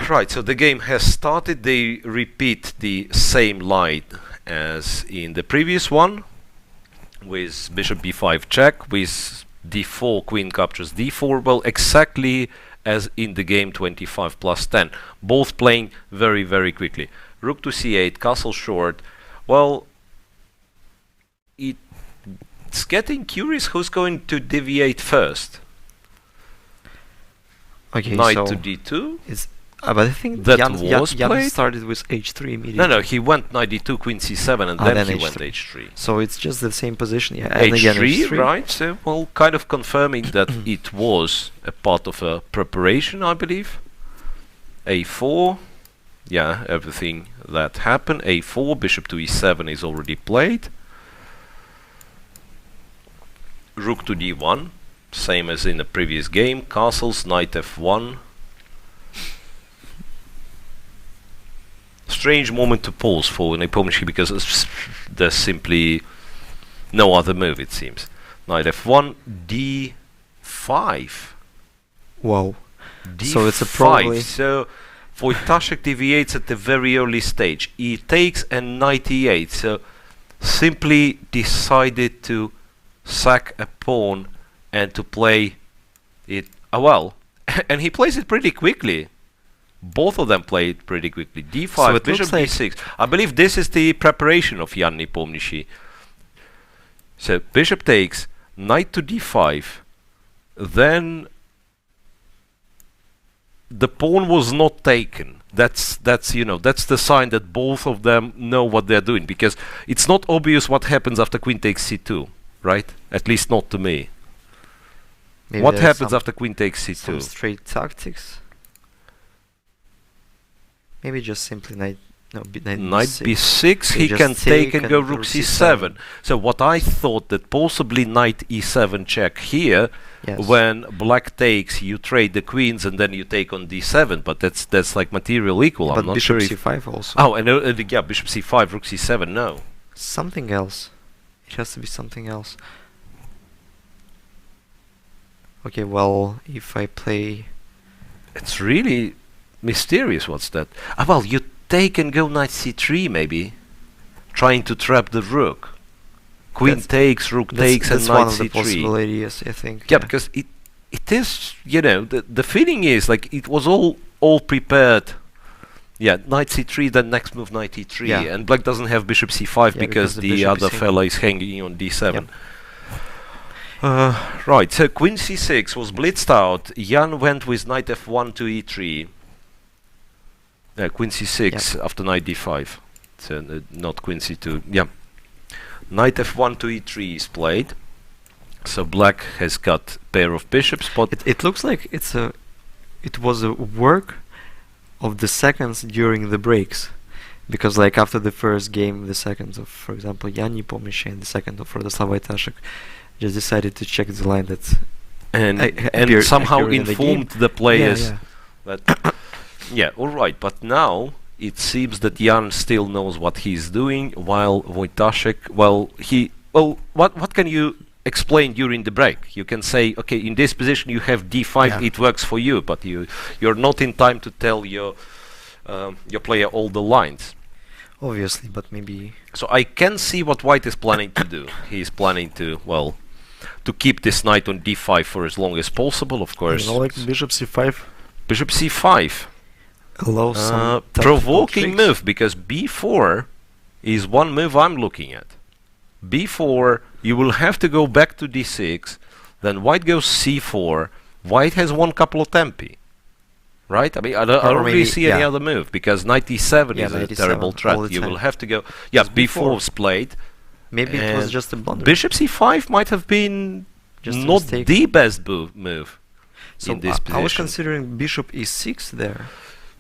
Right, so the game has started. They repeat the same line as in the previous one, with bishop b5 check, with d4, queen captures d4, well, exactly as in the game 25 plus 10. Both playing very, very quickly. Rook to c8, castle short. Well, it's getting curious who's going to deviate first. Okay, Knight so to d2. But I think That Jan was played? started with h3 immediately. No, he went knight d2, queen c7, and then he went h3. So it's just the same position, yeah. And again, h3, right? So, well, kind of confirming that it was a part of a preparation, I believe. a4, yeah, everything that happened. a4, bishop to e7 is already played. Rook to d1, same as in the previous game. Castles, knight f1. Strange moment to pause for Nepomnichtchi because there's simply no other move, it seems. Knight f1, d5. Wow. d5. So it's a probably. So Wojtaszek deviates at the very early stage. He takes and knight e8. So simply decided to sack a pawn and to play it well. And he plays it pretty quickly. Both of them play it pretty quickly. d5, so bishop b6. I believe this is the preparation of Jan Nepomnichtchi. So bishop takes, knight to d5. Then the pawn was not taken. That's the sign that both of them know what they're doing, because it's not obvious what happens after queen takes c2, right? At least not to me. Maybe what happens after queen takes c2? Some straight tactics. Maybe just simply knight b6. He can take and go rook c7. So what I thought that possibly knight e7 check here. Yes. When black takes, you trade the queens and then you take on d7, but that's like material equal. But I'm not bishop sure c5 also. Oh, and yeah, bishop c5, rook c7. No, something else. It has to be something else. Okay, well, if I play, it's really mysterious. What's that? Well, you take and go knight c3, maybe trying to trap the rook. Queen takes, rook takes, and knight one of c3. the possibilities, I think. Yeah, because it is, the feeling is like it was all prepared. Yeah, knight c3, then next move knight e3, Yeah. and black doesn't have bishop c5 because the bishop other is fella is hanging on d7. Yep. Right, so queen c6 was blitzed out. Jan went with knight f1 to e3. Queen c6 after knight d5. So not queen c2. Yeah. Knight f1 to e3 is played. So black has got pair of bishops, but it looks like it was a work of the seconds during the breaks, because like after the first game, the seconds of, for example, Jan Nepomnichtchi and the second of Radoslaw Wojtaszek just decided to check the line that and somehow informed the players that yeah, all right, but now it seems that Jan still knows what he's doing, while Wojtaszek, what can you explain during the break? You can say, okay, in this position you have d5, it works for you, but you're not in time to tell your player all the lines. Obviously, but maybe. So I can see what White is planning to do. He's planning to, to keep this knight on d5 for as long as possible, of course. Like bishop c5. Bishop c5. Allow some provoking move, because b4 is one move I'm looking at. b4, you will have to go back to d6, then white goes c4, white has won couple of tempi, right? I mean, I don't really see any other move, because knight e7 is a terrible threat. You will have to go, b4 was played. Maybe it was just a blunder. Bishop c5 might have been just not the best move so in this position. I was considering bishop e6 there.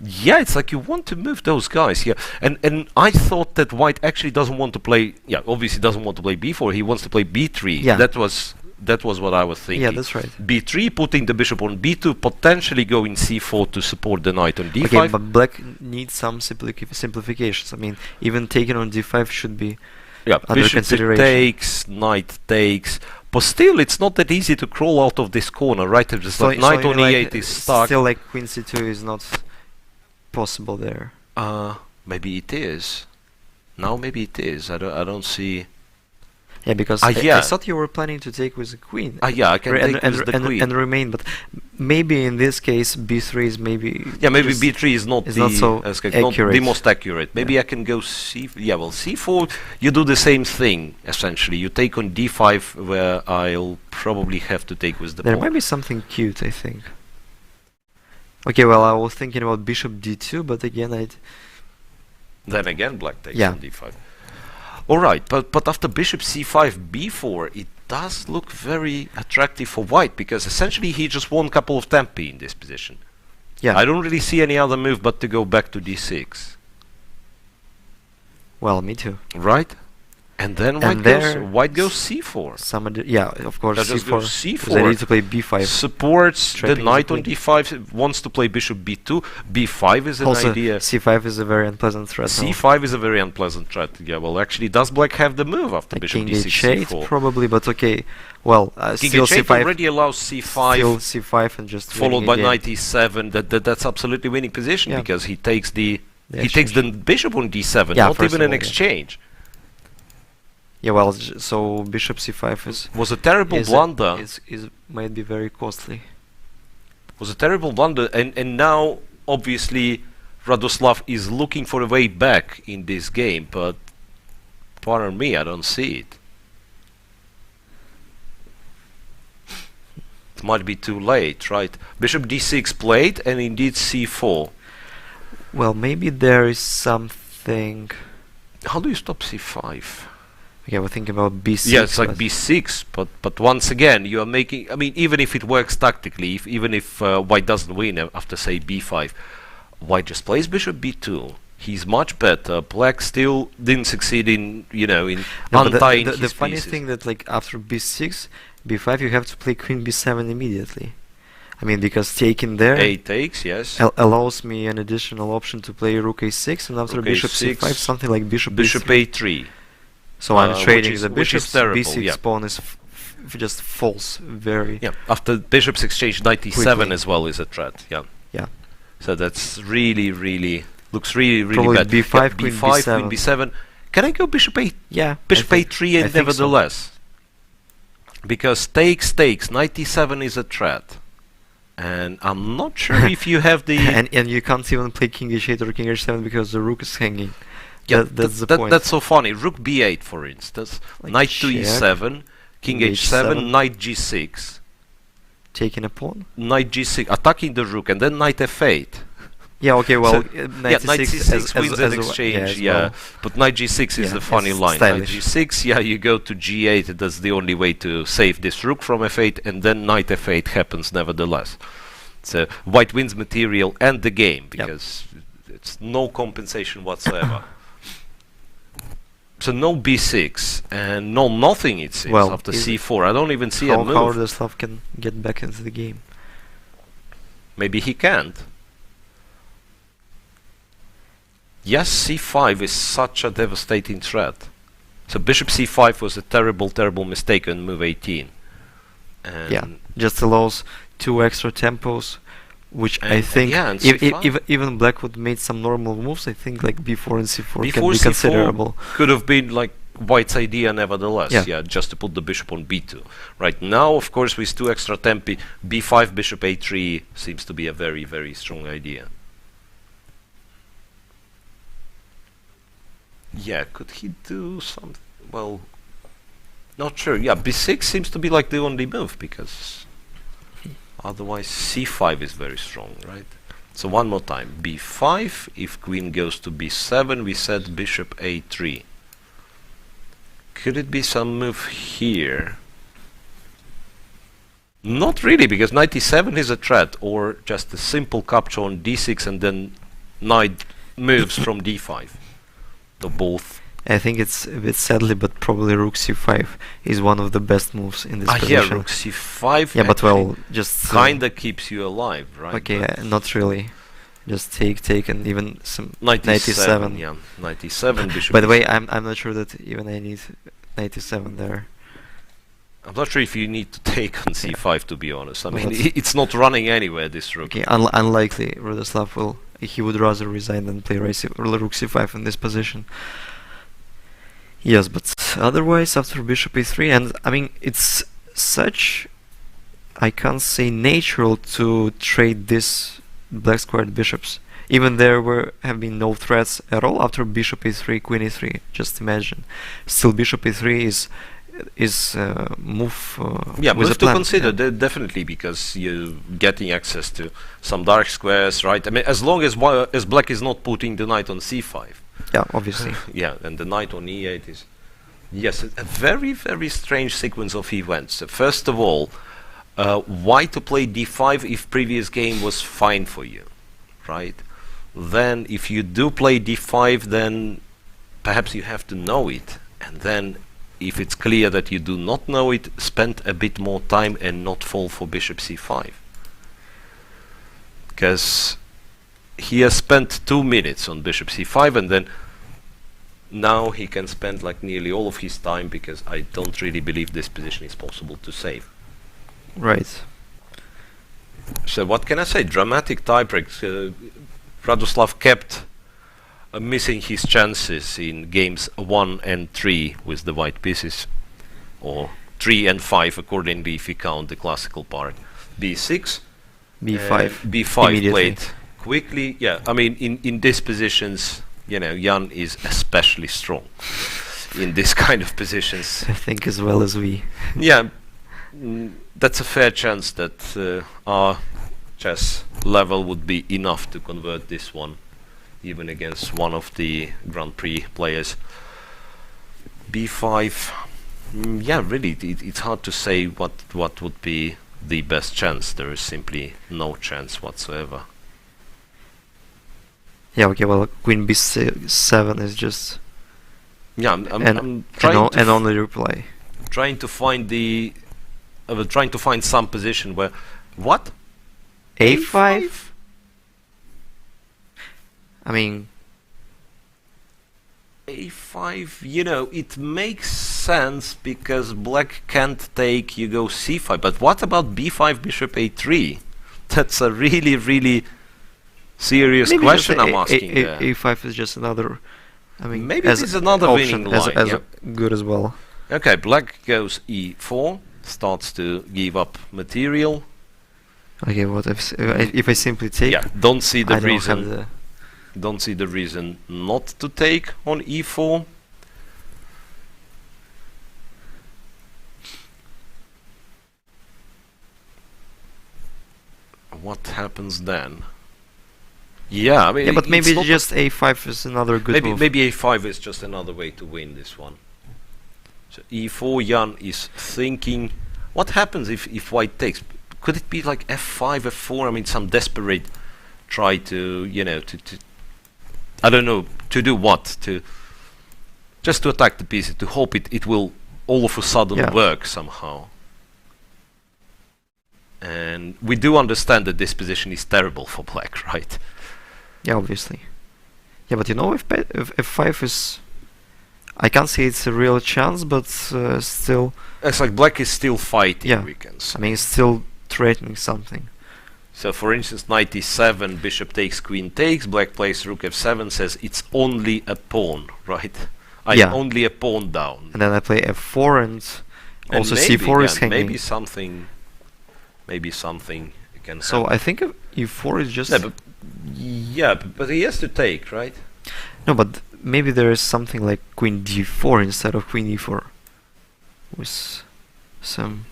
Yeah, it's like you want to move those guys, yeah. And I thought that white actually doesn't want to play, obviously doesn't want to play b4, he wants to play b3. Yeah. That was what I was thinking. Yeah, that's right. b3, putting the bishop on b2, potentially going c4 to support the knight on d5. Okay, but black needs some simplifications. I mean, even taking on d5 should be under bishop consideration. Takes, knight takes. But still, it's not that easy to crawl out of this corner, right? Just like knight on e8 is stuck. Still, like queen c2 is not possible there. Maybe it is. Now maybe it is. I don't see. Yeah, because I thought you were planning to take with the queen. Yeah, I can take with the queen and remain, but maybe in this case B3 is maybe. Yeah, maybe B3 is not not so accurate. Not the most accurate. Maybe I can go C. Yeah, well, C4. You do the same thing essentially. You take on D5, where I'll probably have to take with the. There pawn. might be something cute, I think. Okay, well, I was thinking about bishop D2, but again, Then again, black takes on D5. All right, but after bishop C5, B4, it does look very attractive for white, because essentially he just won a couple of tempi in this position. Yeah. I don't really see any other move but to go back to D6. Well, me too. Right? And then white goes C4. Yeah, of course, C4. C4. I need to play B5. Supports the knight on D5, wants to play bishop B2. B5 is an also, idea. C5 is a very unpleasant threat. C5 is a very unpleasant threat. Yeah, well, actually, does black have the move after bishop D6, C4? Probably, but okay. Well, still C5 already allows C5. Still C5 and just followed by knight E7. That's absolutely winning position, because he takes the bishop on D7, not even an exchange. Yeah, well, so bishop c5 was a terrible blunder. Might be very costly. Was a terrible blunder, and now obviously Radoslaw is looking for a way back in this game, but pardon me, I don't see it. It might be too late, right? Bishop d6 played, and indeed c4. Well, maybe there is something. How do you stop c5? Okay, we're thinking about b6. Yeah, it's like b6, but once again, you are making. I mean, even if it works tactically, even if white doesn't win after say b5, white just plays bishop b2. He's much better. Black still didn't succeed in untying his the funny pieces. thing that like after b6, b5, you have to play queen b7 immediately. I mean, because taking there A takes, yes, allows me an additional option to play rook a6, and after bishop c5, something like bishop a3. So I'm trading the bishop's terrible, b6 pawn is just false. Very. Yeah. After bishop's exchange, knight e7 quickly. as well is a threat. Yeah. Yeah. So that's really looks really probably bad. b5, yeah, queen b5, b7. queen b7. Can I go bishop a? Yeah. Bishop a3 and nevertheless, because takes, knight e7 is a threat. And I'm not sure if you have the and you can't even play king h8 or king h7 because the rook is hanging. Yeah, that's the point. That's so funny. Rook b8, for instance, like knight to e7, king h7, knight g6, taking a pawn, knight g6, attacking the rook, and then knight f8. Yeah, okay, well, so knight c6 wins an exchange, but knight g6 is the funny line. Stylish. Knight g6, you go to g8, that's the only way to save this rook from f8, and then knight f8 happens nevertheless. So white wins material and the game, because it's no compensation whatsoever. So no b6, and no nothing it seems after c4. I don't even see a move. How Radoslaw can get back into the game? Maybe he can't. Yes, c5 is such a devastating threat. So bishop c5 was a terrible mistake on move 18. And just allows 2 extra tempos, which I think even black would made some normal moves. I think like b4 and c4 can be considerable. Could have been like white's idea nevertheless, just to put the bishop on b2. Right now, of course, with 2 extra tempi, b5, bishop a3 seems to be a very strong idea. Yeah, could he do something? Well, not sure. Yeah, b6 seems to be like the only move, because otherwise c5 is very strong, right? So one more time, b5, if queen goes to b7, we said bishop a3. Could it be some move here? Not really, because knight e7 is a threat, or just a simple capture on d6 and then knight moves from d5. So both. I think it's a bit sadly, but probably rook c5 is one of the best moves in this position. Yeah, rook c5. Yeah, but well, just kinda keeps you alive, right? Okay, not really. Just take, and even some knight e7. Yeah, knight e7. Bishop. By the way, I'm not sure that even I need knight e7 there. I'm not sure if you need to take on c5, to be honest. I mean, it's not running anywhere, this rook. Okay, unlikely Radoslaw will he would rather resign than play rook c5 in this position. Yes, but otherwise after bishop e3, and I mean it's such, I can't say natural to trade this black squared bishops. Even there have been no threats at all after bishop e3, queen e3. Just imagine. Still bishop e3 is move move to consider, definitely, because you're getting access to some dark squares, right? I mean, as long as black is not putting the knight on c5. Yeah, obviously. Yeah, and the knight on e8 is, yes, a very, very strange sequence of events. First of all, why to play d5 if previous game was fine for you, right? Then if you do play d5, then perhaps you have to know it, and then if it's clear that you do not know it, spend a bit more time and not fall for bishop c5, because he has spent 2 minutes on bishop c5, and then now he can spend like nearly all of his time, because I don't really believe this position is possible to save. Right. So what can I say? Dramatic tiebreaks. Radoslaw kept missing his chances in games 1 and 3 with the white pieces, or 3 and 5 accordingly if you count the classical part. b6, b5, b5 played quickly. Yeah, I mean in these positions, you know, Jan is especially strong in this kind of positions. I think as well as we. Yeah, that's a fair chance that our chess level would be enough to convert this one, even against one of the Grand Prix players. b5, yeah, really, it's hard to say what would be the best chance. There is simply no chance whatsoever. Yeah, okay, well, queen b7 is just... Yeah, I'm trying to... And only reply. Trying to find the... trying to find some position where... What? a5? I mean... a5, you know, it makes sense because black can't take, you go c5, but what about b5, bishop a3? That's a really, really serious question I'm asking there. a5 is just another... I mean, maybe this is another winning line. As good as well. Okay, black goes e4, starts to give up material. Okay, what if I simply take? Yeah, don't see the reason. Don't see the reason not to take on e4. What happens then? Yeah, I mean, yeah, but maybe just a5 is another good move. Maybe a5 is just another way to win this one. So e4, Jan is thinking, what happens if white takes? Could it be like f5, f4? I mean, some desperate try to, you know, to I don't know, to do what? Just to attack the piece, to hope it will all of a sudden work somehow. And we do understand that this position is terrible for black, right? Yeah, obviously. Yeah, but you know, if f5 is... I can't say it's a real chance, but still... It's like black is still fighting, yeah. We can say. I mean, it's still threatening something. So, for instance, knight e7, bishop takes, queen takes, black plays rook f7, says it's only a pawn, right? I'm only a pawn down. And then I play f4 and also c4 is hanging. Maybe something can So happen. I think e4 is just... Yeah, but he has to take, right? No, but maybe there is something like queen d4 instead of queen e4. With some...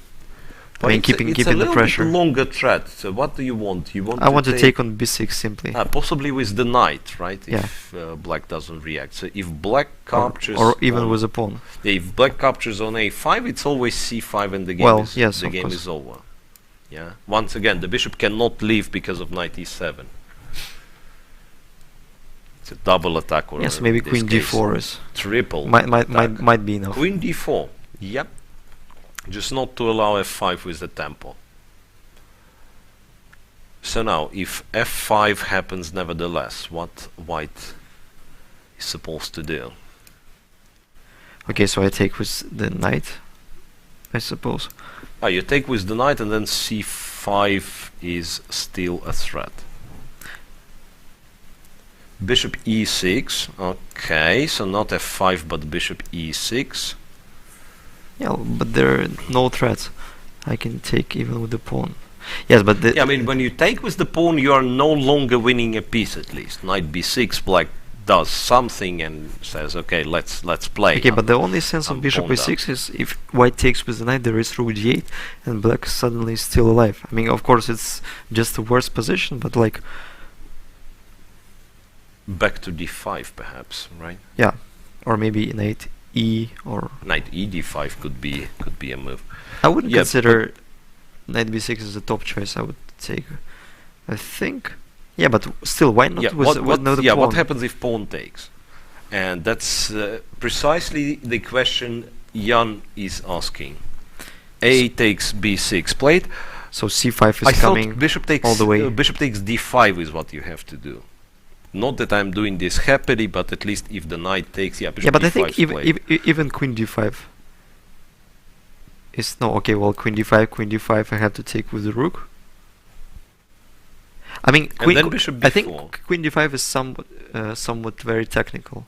But I mean, keeping the pressure. It's a little bit longer threat. So what do you want? I want to take on b6 simply. Possibly with the knight, right? Yeah. If black doesn't react. So if black captures... Or even with a pawn. Yeah, if black captures on a5, it's always c5 and the game is over. Yeah. Once again, the bishop cannot leave because of knight e7. It's a double attack. Or yes, maybe queen d4 is... Triple might be enough. Queen d4. Yep. Just not to allow f5 with the tempo. So now, if f5 happens nevertheless, what white is supposed to do? Okay, so I take with the knight, I suppose. You take with the knight and then c5 is still a threat. Bishop e6. Okay, so not f5 but bishop e6. Yeah, but there are no threats. I can take even with the pawn. Yes, but yeah, I mean, when you take with the pawn, you are no longer winning a piece. At least knight b6, black does something and says, "Okay, let's play." Okay, but the only sense of bishop a6 is if white takes with the knight, there is rook d8, and black suddenly is still alive. I mean, of course, it's just the worst position, but like back to d5, perhaps, right? Yeah, or maybe knight e or knight e d5 could be a move. I wouldn't consider knight b6 as a top choice. I would take, I think. Yeah, but still, why not with no pawn? What happens if pawn takes? And that's precisely the question Jan is asking. A takes b6 played. So c5 is coming bishop takes, all the way. Bishop takes d5 is what you have to do. Not that I'm doing this happily, but at least if the knight takes, bishop but d5 I think even queen d5 is no. Okay, well, queen d5, I have to take with the rook. I mean, queen. And then bishop b4. I think queen d5 is somewhat very technical.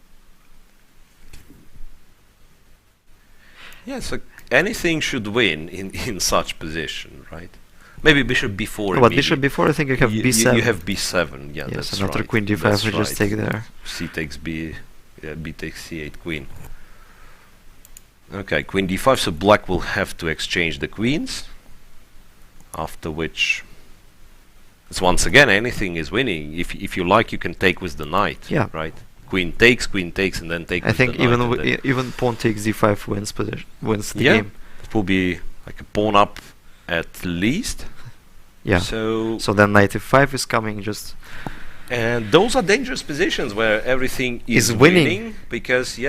Yeah, so anything should win in such position, right? Maybe bishop b4. No, but bishop b4, I think I have b7. You have b7. Yeah, yes, that's another right. queen d5. I just take there. C takes b. B takes c8 queen. Okay, queen d5. So black will have to exchange the queens. After which, it's once again anything is winning. If you like, you can take with the knight. Yeah. Right. Queen takes, and then take. I think even pawn takes d5 wins the game. It will be like a pawn up at least. Yeah. So then knight f5 is coming just. And those are dangerous positions where everything is winning because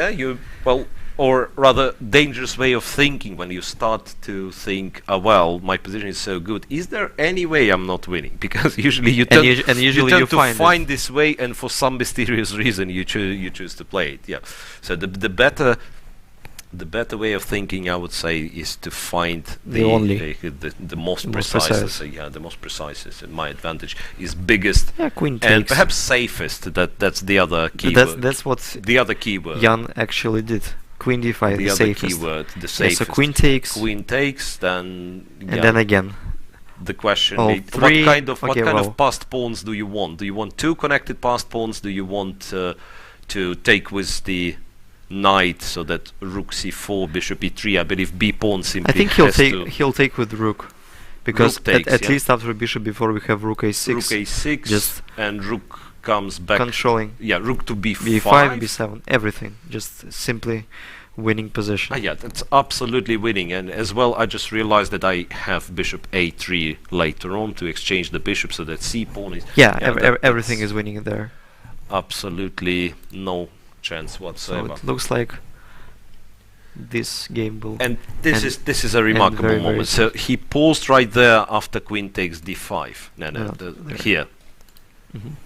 or rather dangerous way of thinking when you start to think, well, my position is so good. Is there any way I'm not winning? Because usually you tend to find this way, and for some mysterious reason you choose to play it. Yeah. So the better way of thinking, I would say, is to find the most precise. The most precise is my advantage is biggest queen and takes. perhaps safest. That's the other keyword. That's what the other keyword Jan actually did. Queen d5, the other safest. Keyword, the safest. So queen takes. Queen takes, then and then again. The question: what kind of passed pawns do you want? Do you want two connected passed pawns? Do you want to take with the knight so that rook c4, bishop e3? I believe b pawn simply. I think he'll take with rook, because at least after bishop b4 we have rook a6. Rook a6, and rook comes back controlling. Yeah, rook to b5. b5, b7, everything. Just simply winning position. Yeah, that's absolutely winning. And as well, I just realized that I have bishop a3 later on to exchange the bishop, so that c pawn is. Everything is winning there. Absolutely no chance whatsoever. So it looks like this game will. And this is a remarkable moment. So he paused right there after queen takes d5. Here.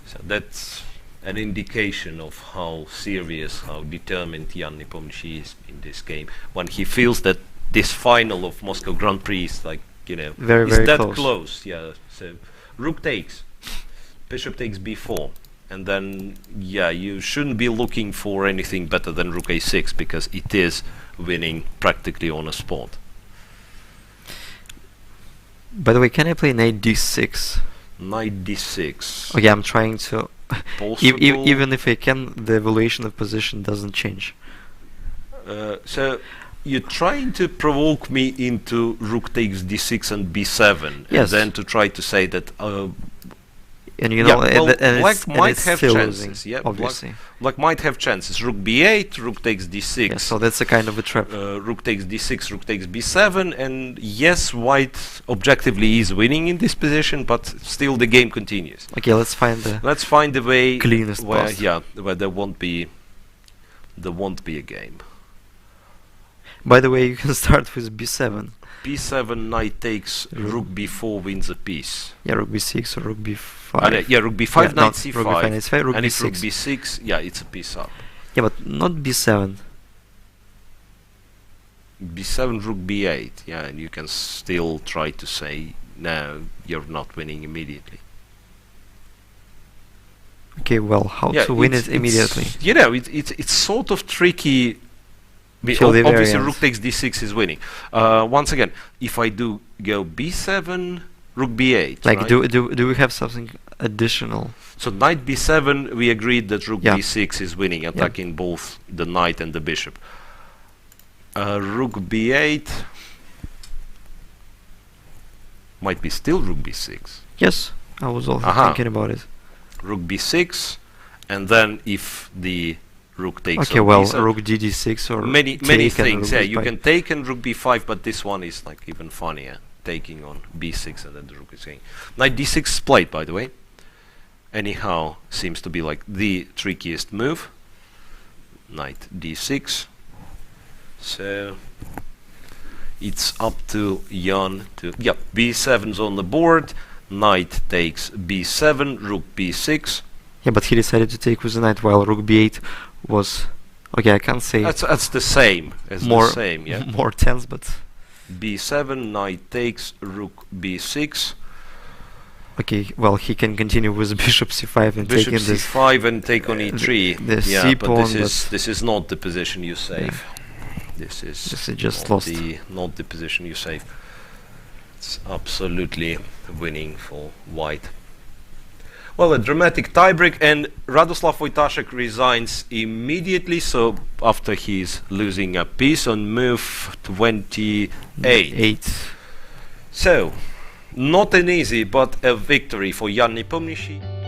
So that's an indication of how serious, how determined Jan Nepomnichtchi is in this game. When he feels that this final of Moscow Grand Prix is like, very close. Yeah. So rook takes, bishop takes b4, and then you shouldn't be looking for anything better than rook a6 because it is winning practically on a spot. By the way, can I play knight d6? Knight d6. Okay, I'm trying to. Even if I can, the evaluation of position doesn't change. So you're trying to provoke me into rook takes d6 and b7, yes. And then to try to say that. And black might have chances. Losing, obviously. Black might have chances. Rook b8, rook takes d6. Yeah, so that's a kind of a trap. Rook takes d6, rook takes b7, and yes, white objectively is winning in this position, but still the game continues. Okay, let's find the way cleanest where where there won't be a game. By the way, you can start with b7. b7, knight takes, rook b4 wins a piece. Yeah, rook b6 or rook b5. Rook b5, knight c5. Rook b5, knight c5, rook and b6. if rook b6, it's a piece up. Yeah, but not b7. b7, rook b8, and you can still try to say, no, you're not winning immediately. Okay, well, how to win it immediately? You know, it's sort of tricky. Obviously, rook takes d6 is winning. Once again, if I do go b7, rook b8. Like, right? do we have something additional? So knight b7, we agreed that rook b6 is winning, attacking both the knight and the bishop. Rook b8 might be still rook b6. Yes, I was also thinking about it. Rook b6, and then if the rook takes okay, well, b7, rook dd6 or many things. Yeah, you can take and rook b5, but this one is like even funnier, taking on b6 and then the rook is going. Knight d6 is played, by the way. Anyhow, seems to be like the trickiest move. Knight d6. So it's up to Jan to b7's on the board. Knight takes b7, rook b6. Yeah, but he decided to take with the knight while rook b8 was... Okay, I can't say... That's the same. Yeah. More tense, but... b7, knight takes, rook b6. Okay, well, he can continue with bishop c5 and take in this... Bishop c5 and take on e3. The but this is not the position you save. This is just lost. Not the position you save. It's absolutely winning for white. Well, a dramatic tiebreak, and Radoslaw Wojtaszek resigns immediately. So after he's losing a piece on move 28. So not an easy, but a victory for Jan Nepomniachtchi.